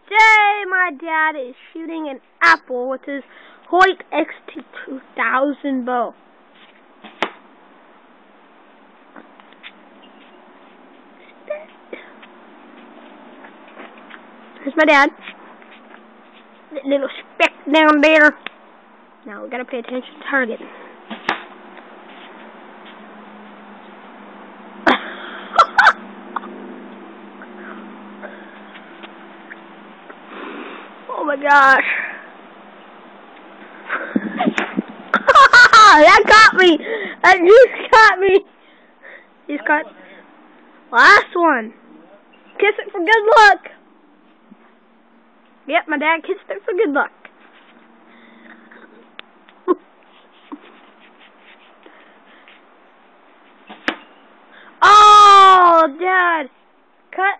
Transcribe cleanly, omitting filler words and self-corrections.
Today my dad is shooting an apple with his Hoyt XT2000 bow. Here's my dad. That little speck down there. Now we gotta pay attention to target. Oh my gosh. That got me. That just got me. He's got last one. Kiss it for good luck. Yep, my dad kissed it for good luck. Oh, Dad, cut